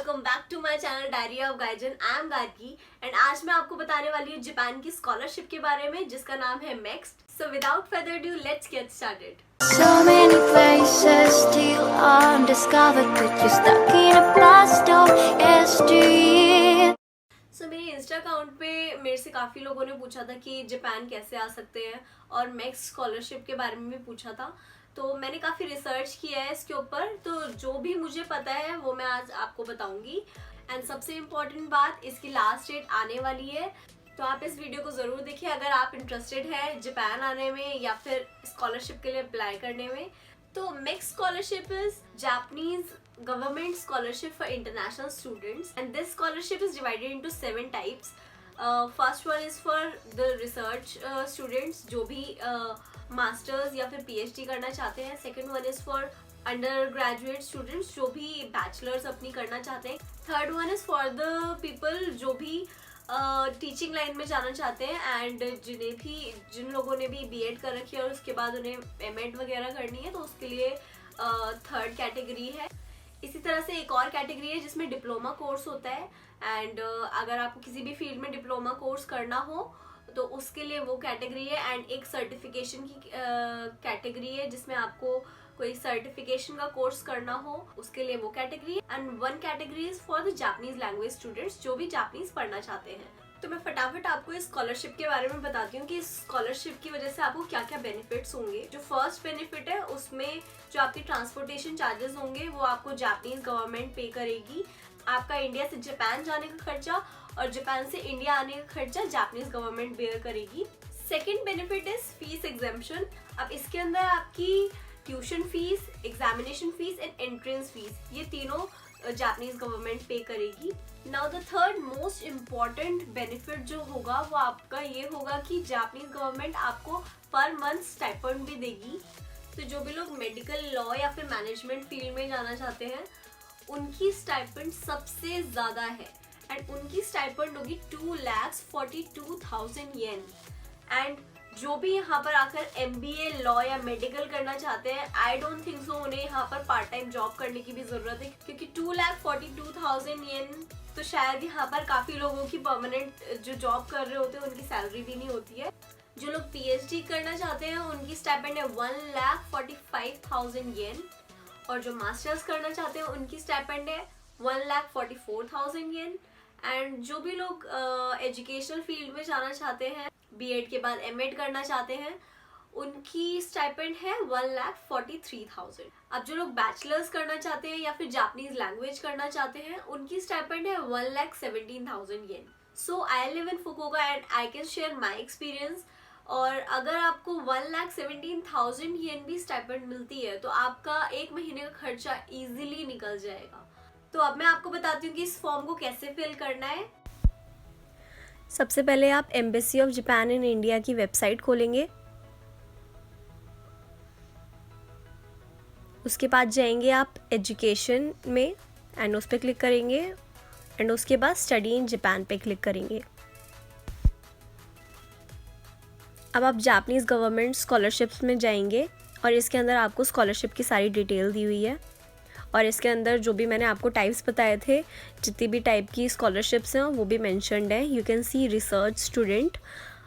Welcome back to my channel diary of gaijin. I am Gargi and आज मैं आपको बताने वाली हूँ जापान की स्कॉलरशिप के बारे में जिसका नाम है MEXT। So without further due let's get started. So many places still undiscovered, but you're stuck in a blast of yesteryear. सो मेरे इंस्टा अकाउंट पे मेरे से काफ़ी लोगों ने पूछा था कि जापान कैसे आ सकते हैं और MEXT स्कॉलरशिप के बारे में भी पूछा था। तो मैंने काफ़ी रिसर्च किया है इसके ऊपर, तो जो भी मुझे पता है वो मैं आज आपको बताऊंगी। एंड सबसे इम्पॉर्टेंट बात, इसकी लास्ट डेट आने वाली है, तो आप इस वीडियो को ज़रूर देखिए अगर आप इंटरेस्टेड है जापान आने में या फिर स्कॉलरशिप के लिए अप्लाई करने में। तो MEXT scholarship is Japanese government scholarship for international students, and this scholarship is divided into 7 types. First one is for the research students जो भी मास्टर्स या फिर PhD करना चाहते हैं। Second one is for under graduate students जो भी bachelors अपनी करना चाहते हैं। Third one is for the people जो भी टीचिंग लाइन में जाना चाहते हैं एंड जिन लोगों ने भी B.Ed कर रखी है और उसके बाद उन्हें M.Ed वगैरह करनी है, तो उसके लिए थर्ड कैटेगरी है। इसी तरह से एक और कैटेगरी है जिसमें डिप्लोमा कोर्स होता है एंड अगर आपको किसी भी फील्ड में डिप्लोमा कोर्स करना हो तो उसके लिए वो कैटेगरी है। एंड एक सर्टिफिकेशन की कैटेगरी है जिसमें आपको कोई सर्टिफिकेशन का कोर्स करना हो, उसके लिए वो कैटेगरी है। And one category is for the Japanese language students जो भी जापानीज पढ़ना चाहते हैं। तो मैं फटाफट आपको इस स्कॉलरशिप के बारे में बताती हूँ कि इस स्कॉलरशिप की वजह से आपको क्या क्या बेनिफिट्स होंगे। जो फर्स्ट बेनिफिट है उसमें जो आपके ट्रांसपोर्टेशन चार्जेस होंगे वो आपको जापानीज गवर्नमेंट पे करेगी। आपका इंडिया से जापान जाने का खर्चा और जापान से इंडिया आने का खर्चा जापानीज गवर्नमेंट बेयर करेगी। Second benefit is fees exemption. अब इसके अंदर आपकी tuition fees, examination fees and entrance fees, ये तीनों जापानीज गवर्नमेंट पे करेगी। Now the third most important benefit जो होगा वो आपका ये होगा कि जापानीज गवर्नमेंट आपको पर मंथ स्टाइपेंड भी देगी। तो जो भी लोग मेडिकल लॉ या फिर मैनेजमेंट फील्ड में जाना चाहते हैं उनकी स्टाइपेंड सबसे ज़्यादा है एंड उनकी स्टाइपेंड होगी 2,42,000 येन। एंड जो भी यहाँ पर आकर MBA लॉ या मेडिकल करना चाहते हैं, आई डोंट थिंक सो उन्हें यहाँ पर पार्ट टाइम जॉब करने की भी ज़रूरत है, क्योंकि 2,42,000 येन तो शायद यहाँ पर काफ़ी लोगों की परमानेंट जो जॉब कर रहे होते हैं उनकी सैलरी भी नहीं होती है। जो लोग PhD करना चाहते हैं उनकी स्टाइपेंड है 1,45,000 येन और जो मास्टर्स करना चाहते हैं उनकी स्टाइपेंड है 1,44,000 येन। एंड जो भी लोग एजुकेशनल फील्ड में जाना चाहते हैं, B.Ed के बाद M.Ed करना चाहते हैं, उनकी स्टाइपेंड है 1,43,000। अब जो लोग बैचलर्स करना चाहते हैं या फिर जापानीज लैंग्वेज करना चाहते हैं उनकी स्टाइपेंड है 1,17,000 yen. So I live in Fukuoka and I can share my experience. और अगर आपको 1,17,000 येन भी स्टाइपेंड मिलती है तो आपका एक महीने का खर्चा इजीली निकल जाएगा। तो अब मैं आपको बताती हूँ कि इस फॉर्म को कैसे फिल करना है। सबसे पहले आप embassy of Japan in India की वेबसाइट खोलेंगे। उसके बाद जाएंगे आप एजुकेशन में एंड उस पर क्लिक करेंगे एंड उसके बाद स्टडी इन जापान पे क्लिक करेंगे। अब आप जापानीज़ गवर्नमेंट स्कॉलरशिप्स में जाएंगे और इसके अंदर आपको स्कॉलरशिप की सारी डिटेल दी हुई है और इसके अंदर जो भी मैंने आपको टाइप्स बताए थे, जितनी भी टाइप की स्कॉलरशिप्स हैं वो भी मेंशन्ड है। You can C research student,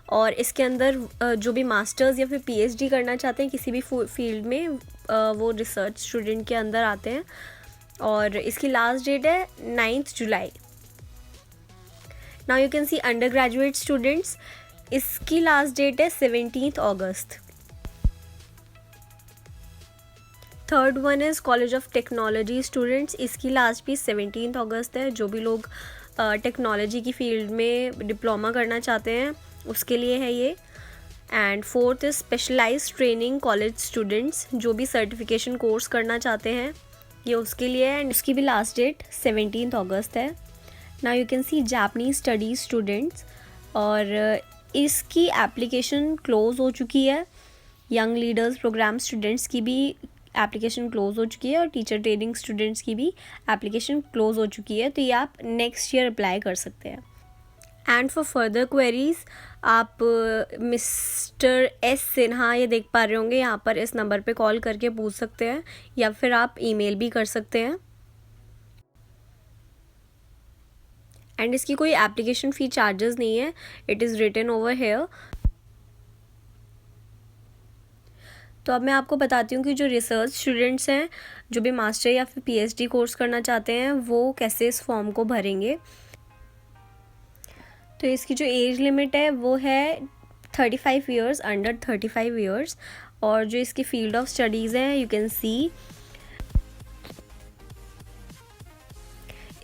और इसके अंदर जो भी मास्टर्स या फिर PhD करना चाहते हैं किसी भी फील्ड में वो रिसर्च स्टूडेंट के अंदर आते हैं। और इसकी लास्ट डेट है 9 जुलाई। Now you can see undergraduate students, इसकी लास्ट डेट है 17 अगस्त। Third one is college of technology students, इसकी लास्ट भी 17 अगस्त है। जो भी लोग टेक्नोलॉजी की फील्ड में डिप्लोमा करना चाहते हैं उसके लिए है ये। And fourth is specialised training college students, जो भी सर्टिफिकेशन कोर्स करना चाहते हैं ये उसके लिए है एंड उसकी भी लास्ट डेट 17 अगस्त है। Now you can C Japanese studies students, और इसकी एप्लीकेशन क्लोज़ हो चुकी है। यंग लीडर्स प्रोग्राम स्टूडेंट्स की भी एप्लीकेशन क्लोज़ हो चुकी है और टीचर ट्रेनिंग स्टूडेंट्स की भी एप्लीकेशन क्लोज़ हो चुकी है, तो ये आप नेक्स्ट ईयर अप्लाई कर सकते हैं। एंड फॉर फर्दर क्वेरीज आप मिस्टर S सिन्हा ये देख पा रहे होंगे, यहाँ पर इस नंबर पे कॉल करके पूछ सकते हैं या फिर आप ईमेल भी कर सकते हैं। एंड इसकी कोई एप्लीकेशन फ़ी चार्जेस नहीं है, it is written over here. तो अब मैं आपको बताती हूँ कि जो रिसर्च स्टूडेंट्स हैं, जो भी मास्टर या फिर पीएचडी कोर्स करना चाहते हैं, वो कैसे इस फॉर्म को भरेंगे। तो इसकी जो एज लिमिट है वो है 35 ईयर्स, अंडर 35 ईयर्स। और जो इसकी फील्ड ऑफ स्टडीज़ हैं, यू कैन सी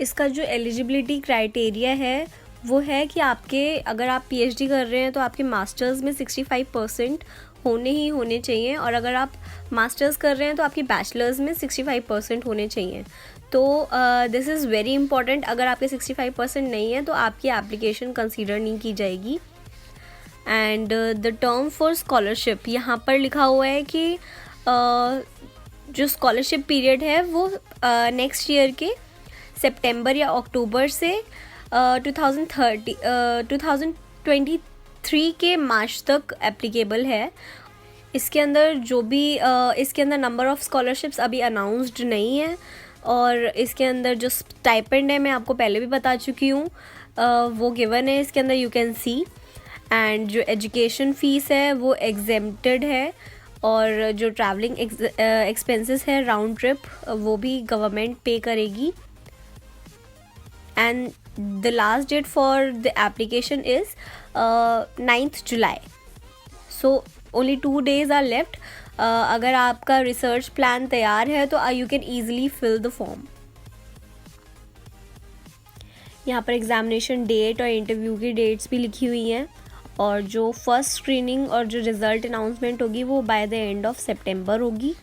इसका जो एलिजिबिलिटी क्राइटेरिया है वो है कि आपके, अगर आप पीएचडी कर रहे हैं तो आपके मास्टर्स में 65% होने चाहिए, और अगर आप मास्टर्स कर रहे हैं तो आपकी बैचलर्स में 65% होने चाहिए। तो दिस इज़ वेरी इंपॉर्टेंट। अगर आपके 65% नहीं है तो आपकी एप्लीकेशन कंसीडर नहीं की जाएगी। And the term for scholarship, यहाँ पर लिखा हुआ है कि जो स्कॉलरशिप पीरियड है वो नेक्स्ट ईयर के सितंबर या अक्टूबर से 2023 के मार्च तक एप्लीकेबल है। इसके अंदर इसके अंदर नंबर ऑफ़ स्कॉलरशिप्स अभी अनाउंस्ड नहीं है, और इसके अंदर जो स्टाइपेंड है मैं आपको पहले भी बता चुकी हूँ, वो गिवन है इसके अंदर, यू कैन सी। एंड जो एजुकेशन फ़ीस है वो एग्जेम्प्टेड है, और जो ट्रैवलिंग एक्सपेंसेस है राउंड ट्रिप, वो भी गवर्नमेंट पे करेगी। And the last date for the application is 9th July. So only 2 days are left. अगर आपका रिसर्च प्लान तैयार है तो you can easily fill the form. यहाँ पर एग्जामिनेशन डेट और इंटरव्यू की डेट्स भी लिखी हुई हैं, और जो फर्स्ट स्क्रीनिंग और जो रिज़ल्ट अनाउंसमेंट होगी वो बाय द एंड ऑफ सितंबर होगी।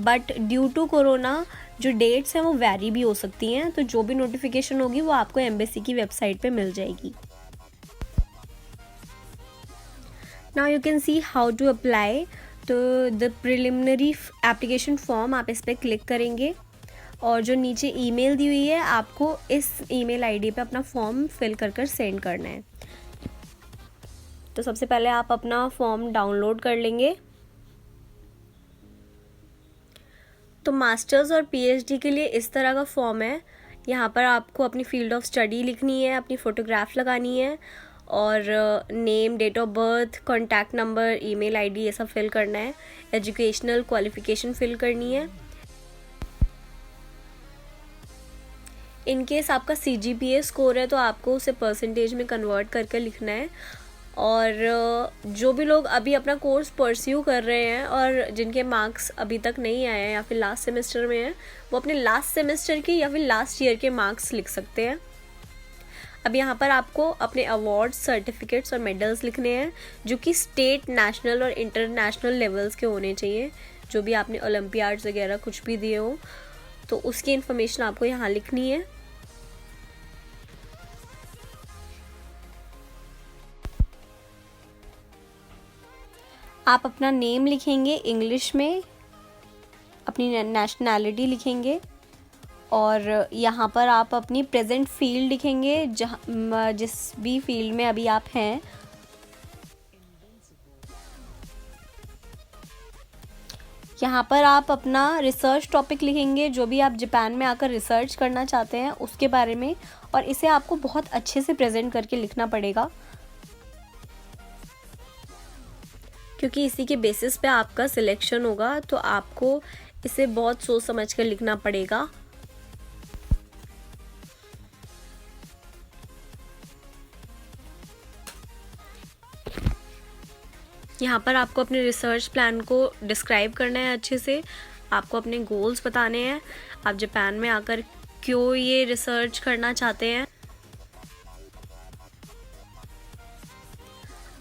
बट ड्यू टू कोरोना जो डेट्स हैं वो वैरी भी हो सकती हैं, तो जो भी नोटिफिकेशन होगी वो आपको एम्बेसी की वेबसाइट पे मिल जाएगी। Now you can see how to apply. तो द प्रिलिमिनरी एप्लीकेशन फॉर्म, आप इस पर क्लिक करेंगे, और जो नीचे ईमेल दी हुई है आपको इस ईमेल आईडी पे अपना फॉर्म फिल कर सेंड करना है। तो सबसे पहले आप अपना फॉर्म डाउनलोड कर लेंगे। तो मास्टर्स और पीएचडी के लिए इस तरह का फॉर्म है। यहाँ पर आपको अपनी फील्ड ऑफ स्टडी लिखनी है, अपनी फ़ोटोग्राफ लगानी है, और name, date of birth, contact number, email ID, ये सब फिल करना है। एजुकेशनल क्वालिफ़िकेशन फिल करनी है। इन केस आपका सीजीपीए स्कोर है तो आपको उसे परसेंटेज में कन्वर्ट करके लिखना है। और जो भी लोग अभी अपना कोर्स परस्यू कर रहे हैं और जिनके मार्क्स अभी तक नहीं आए हैं या फिर लास्ट सेमेस्टर में हैं, वो अपने लास्ट सेमेस्टर की या फिर लास्ट ईयर के मार्क्स लिख सकते हैं। अब यहाँ पर आपको अपने अवार्ड्स, सर्टिफिकेट्स और मेडल्स लिखने हैं, जो कि स्टेट, नेशनल और इंटरनेशनल लेवल्स के होने चाहिए। जो भी आपने ओलंपियाड्स वगैरह कुछ भी दिए हो तो उसकी इन्फॉर्मेशन आपको यहाँ लिखनी है। आप अपना नेम लिखेंगे इंग्लिश में, अपनी नेशनैलिटी लिखेंगे, और यहाँ पर आप अपनी प्रेजेंट फील्ड लिखेंगे, जहाँ जिस भी फील्ड में अभी आप हैं। यहाँ पर आप अपना रिसर्च टॉपिक लिखेंगे, जो भी आप जापान में आकर रिसर्च करना चाहते हैं उसके बारे में, और इसे आपको बहुत अच्छे से प्रेजेंट करके लिखना पड़ेगा, क्योंकि इसी के बेसिस पे आपका सिलेक्शन होगा। तो आपको इसे बहुत सोच समझ कर लिखना पड़ेगा। यहाँ पर आपको अपने रिसर्च प्लान को डिस्क्राइब करना है अच्छे से। आपको अपने गोल्स बताने हैं, आप जापान में आकर क्यों ये रिसर्च करना चाहते हैं।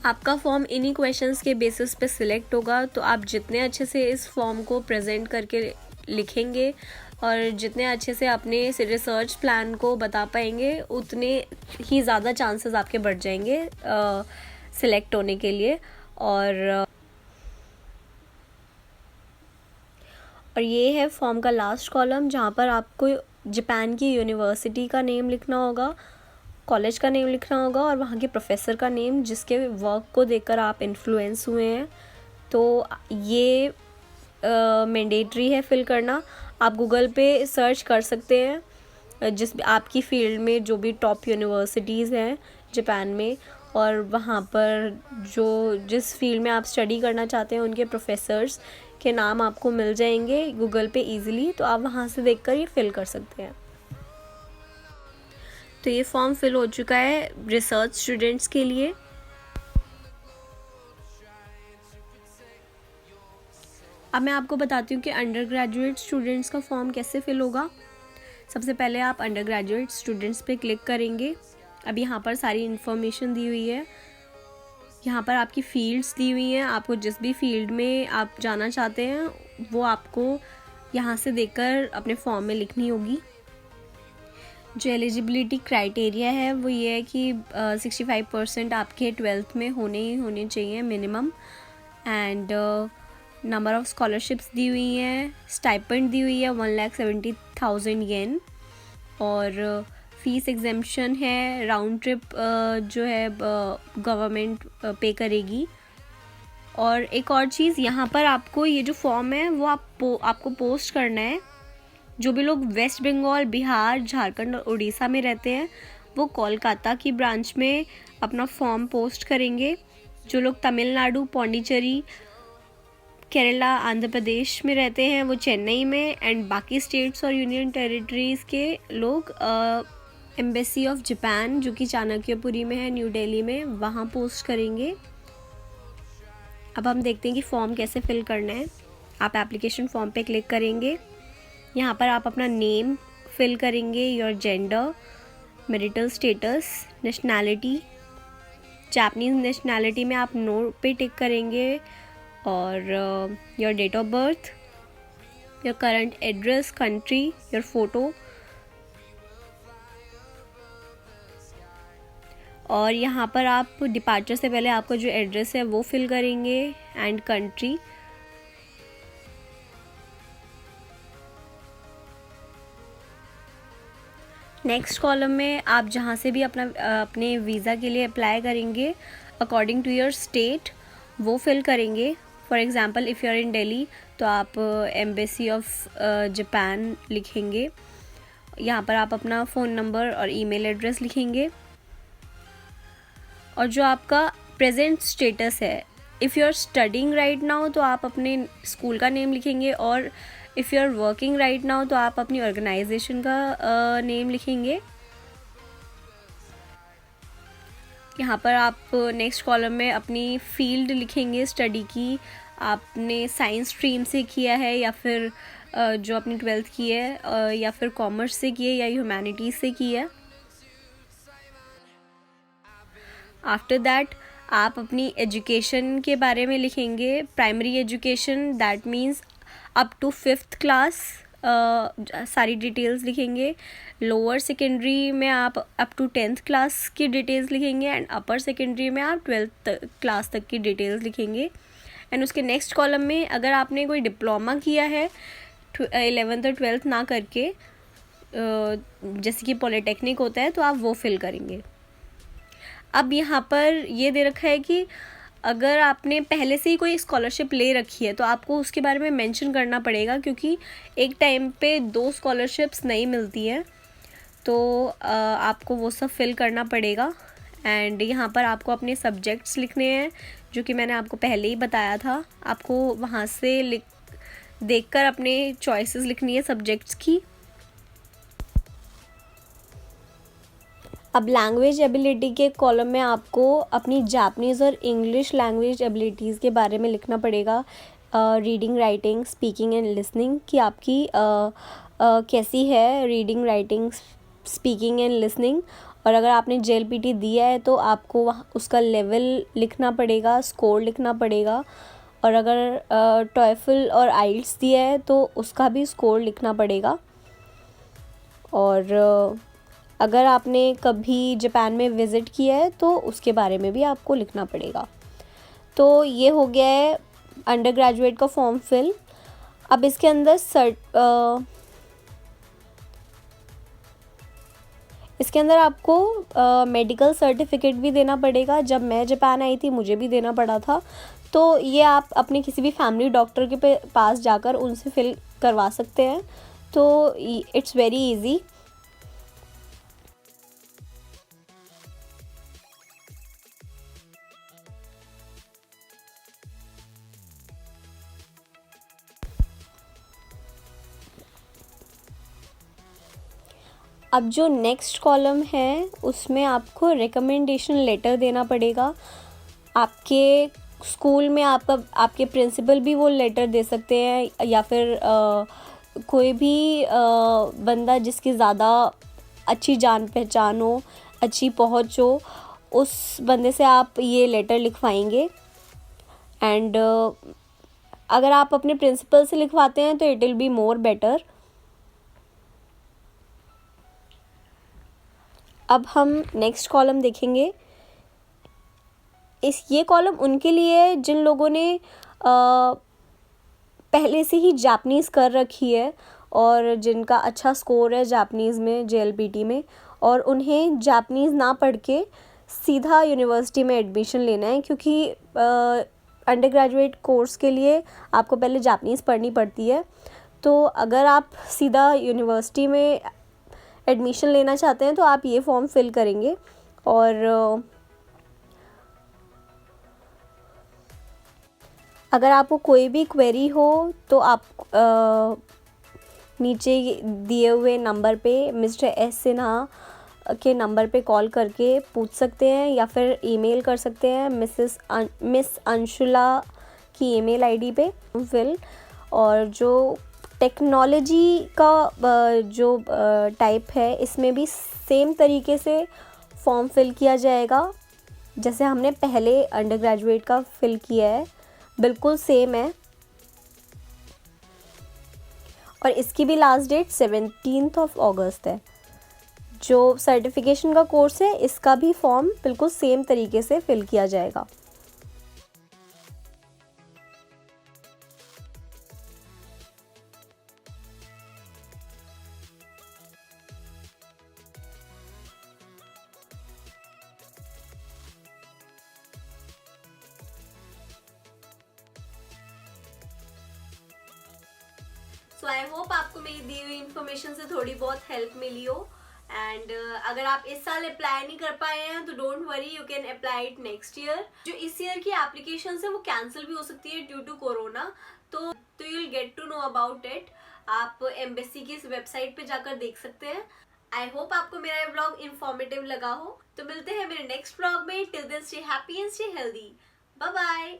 आपका फॉर्म इन्हीं क्वेश्चंस के बेसिस पे सिलेक्ट होगा। तो आप जितने अच्छे से इस फॉर्म को प्रेजेंट करके लिखेंगे और जितने अच्छे से अपने रिसर्च प्लान को बता पाएंगे, उतने ही ज़्यादा चांसेस आपके बढ़ जाएंगे सिलेक्ट होने के लिए। और ये है फॉर्म का लास्ट कॉलम, जहाँ पर आपको जापान की यूनिवर्सिटी का नेम लिखना होगा, कॉलेज का नेम लिखना होगा, और वहाँ के प्रोफेसर का नेम जिसके वर्क को देखकर आप इन्फ्लुएंस हुए हैं। तो ये मैंडेटरी है फिल करना। आप गूगल पे सर्च कर सकते हैं जिस आपकी फील्ड में जो भी टॉप यूनिवर्सिटीज़ हैं जापान में, और वहाँ पर जो जिस फील्ड में आप स्टडी करना चाहते हैं उनके प्रोफेसर्स के नाम आपको मिल जाएंगे गूगल पे ईज़िली, तो आप वहाँ से देखकर ये फिल कर सकते हैं। तो ये फॉर्म फिल हो चुका है रिसर्च स्टूडेंट्स के लिए। अब मैं आपको बताती हूँ कि अंडर ग्रेजुएट स्टूडेंट्स का फॉर्म कैसे फिल होगा। सबसे पहले आप अंडर ग्रेजुएट स्टूडेंट्स पे क्लिक करेंगे। अब यहाँ पर सारी इन्फॉर्मेशन दी हुई है, यहाँ पर आपकी फ़ील्ड्स दी हुई हैं। आपको जिस भी फील्ड में आप जाना चाहते हैं वो आपको यहाँ से देखकर अपने फॉर्म में लिखनी होगी। जो एलिजिबिलिटी क्राइटेरिया है वो ये है कि 65% आपके 12th में होने चाहिए minimum, and number of scholarships दी हुई हैं, स्टाइपेंड दी हुई है 1,70,000 येन, और फीस एग्जेम्पशन है, राउंड ट्रिप जो है गवर्नमेंट पे करेगी। और एक और चीज़, यहाँ पर आपको ये जो फॉर्म है वो आपको पोस्ट करना है। जो भी लोग वेस्ट बंगाल, बिहार, झारखंड और उड़ीसा में रहते हैं वो कोलकाता की ब्रांच में अपना फॉर्म पोस्ट करेंगे। जो लोग तमिलनाडु, पौंडीचेरी, केरला, आंध्र प्रदेश में रहते हैं वो चेन्नई में, एंड बाकी स्टेट्स और यूनियन टेरिटरीज़ के लोग एम्बेसी ऑफ जापान जो कि चाणक्यपुरी में है, न्यू दिल्ली में, वहाँ पोस्ट करेंगे। अब हम देखते हैं कि फॉर्म कैसे फिल करना है। आप एप्लीकेशन फॉर्म पे क्लिक करेंगे। यहाँ पर आप अपना नेम फिल करेंगे, your gender, marital status, nationality. Japanese nationality में आप नो पे टिक करेंगे, और your date of birth, your current address, country, your photo, और यहाँ पर आप डिपार्चर से पहले आपका जो एड्रेस है वो फिल करेंगे, एंड कंट्री। नेक्स्ट कॉलम में आप जहाँ से भी अपने वीज़ा के लिए अप्लाई करेंगे अकॉर्डिंग टू योर स्टेट वो फिल करेंगे। For example if you are in Delhi तो आप एम्बेसी ऑफ जापान लिखेंगे। यहाँ पर आप अपना फ़ोन नंबर और ईमेल एड्रेस लिखेंगे, और जो आपका प्रेजेंट स्टेटस है, if you are studying right now तो आप अपने स्कूल का नेम लिखेंगे, और if you are working right now तो आप अपनी ऑर्गेनाइजेशन का नेम लिखेंगे। यहाँ पर आप नेक्स्ट कॉलम में अपनी फील्ड लिखेंगे स्टडी की, आपने साइंस स्ट्रीम से किया है या फिर जो अपनी 12th की है, या फिर कॉमर्स से की है या ह्यूमैनिटीज़ से की है। आफ्टर दैट आप एजुकेशन एजुकेशन के बारे में लिखेंगे। Primary education that means up to 5th class सारी डिटेल्स लिखेंगे। लोअर सेकेंडरी में आप अप टू 10th क्लास की डिटेल्स लिखेंगे, एंड अपर सेकेंडरी में आप 12th क्लास तक की डिटेल्स लिखेंगे। एंड उसके नेक्स्ट कॉलम में अगर आपने कोई डिप्लोमा किया है 11th और 12th ना करके, जैसे कि पॉलिटेक्निक होता है, तो आप वो फिल करेंगे। अब यहाँ पर ये दे रखा है कि अगर आपने पहले से ही कोई स्कॉलरशिप ले रखी है तो आपको उसके बारे में मेंशन करना पड़ेगा, क्योंकि एक टाइम पे 2 स्कॉलरशिप्स नहीं मिलती हैं, तो आपको वो सब फिल करना पड़ेगा। एंड यहाँ पर आपको अपने सब्जेक्ट्स लिखने हैं, जो कि मैंने आपको पहले ही बताया था। आपको वहाँ से देखकर अपने चॉइसेस लिखनी है सब्जेक्ट्स की। अब लैंग्वेज एबिलिटी के कॉलम में आपको अपनी जापानीज़ और इंग्लिश लैंग्वेज एबिलिटीज़ के बारे में लिखना पड़ेगा। Reading, writing, speaking and listening कि आपकी कैसी है reading, writing, speaking and listening. और अगर आपने JLPT दिया है तो आपको वहाँ उसका लेवल लिखना पड़ेगा, स्कोर लिखना पड़ेगा। और अगर टॉयफल और आइल्स दिया है तो उसका भी स्कोर लिखना पड़ेगा। और अगर आपने कभी जापान में विज़िट किया है तो उसके बारे में भी आपको लिखना पड़ेगा। तो ये हो गया है अंडर ग्रेजुएट का फॉर्म फिल। अब इसके अंदर इसके अंदर आपको मेडिकल सर्टिफिकेट भी देना पड़ेगा। जब मैं जापान आई थी मुझे भी देना पड़ा था, तो ये आप अपने किसी भी फैमिली डॉक्टर के पास जाकर उनसे फिल करवा सकते हैं। तो इट्स वेरी इजी। अब जो नेक्स्ट कॉलम है उसमें आपको रिकमेंडेशन लेटर देना पड़ेगा। आपके स्कूल में आपके प्रिंसिपल भी वो लेटर दे सकते हैं, या फिर कोई भी बंदा जिसकी ज़्यादा अच्छी जान पहचान हो, अच्छी पहुंच हो, उस बंदे से आप ये लेटर लिखवाएंगे। एंड अगर आप अपने प्रिंसिपल से लिखवाते हैं तो it will be more better. अब हम नेक्स्ट कॉलम देखेंगे। ये कॉलम उनके लिए है जिन लोगों ने पहले से ही जापनीज़ कर रखी है और जिनका अच्छा स्कोर है जापनीज़ में, JLPT में, और उन्हें जापनीज़ ना पढ़ के सीधा यूनिवर्सिटी में एडमिशन लेना है, क्योंकि अंडर ग्रेजुएट कोर्स के लिए आपको पहले जापनीज़ पढ़नी पड़ती है। तो अगर आप सीधा यूनिवर्सिटी में एडमिशन लेना चाहते हैं तो आप ये फॉर्म फिल करेंगे। और अगर आपको कोई भी क्वेरी हो तो आप नीचे दिए हुए नंबर पे मिस्टर S सिन्हा के नंबर पे कॉल करके पूछ सकते हैं, या फिर ईमेल कर सकते हैं मिस अंशुला की ईमेल आईडी पे फिल। और जो टेक्नोलॉजी का जो टाइप है, इसमें भी सेम तरीके से फॉर्म फिल किया जाएगा जैसे हमने पहले अंडर ग्रेजुएट का फिल किया है, बिल्कुल सेम है। और इसकी भी लास्ट डेट 17 अगस्त है। जो सर्टिफिकेशन का कोर्स है, इसका भी फॉर्म बिल्कुल सेम तरीके से फिल किया जाएगा। सो आई होप आपको मेरी दी हुई इन्फॉर्मेशन से थोड़ी बहुत हेल्प मिली हो। एंड अगर आप इस साल अप्लाई नहीं कर पाए हैं तो don't worry, you can apply it next year. जो इस ईयर की एप्लीकेशन है वो कैंसिल भी हो सकती है ड्यू टू कोरोना, तो you will get to know about it. आप एम्बेसी की इस वेबसाइट पे जाकर देख सकते हैं। आई होप आपको मेरा ये ब्लॉग इन्फॉर्मेटिव लगा हो। तो मिलते हैं मेरे नेक्स्ट ब्लॉग में। Till then stay happy and stay healthy. Bye bye.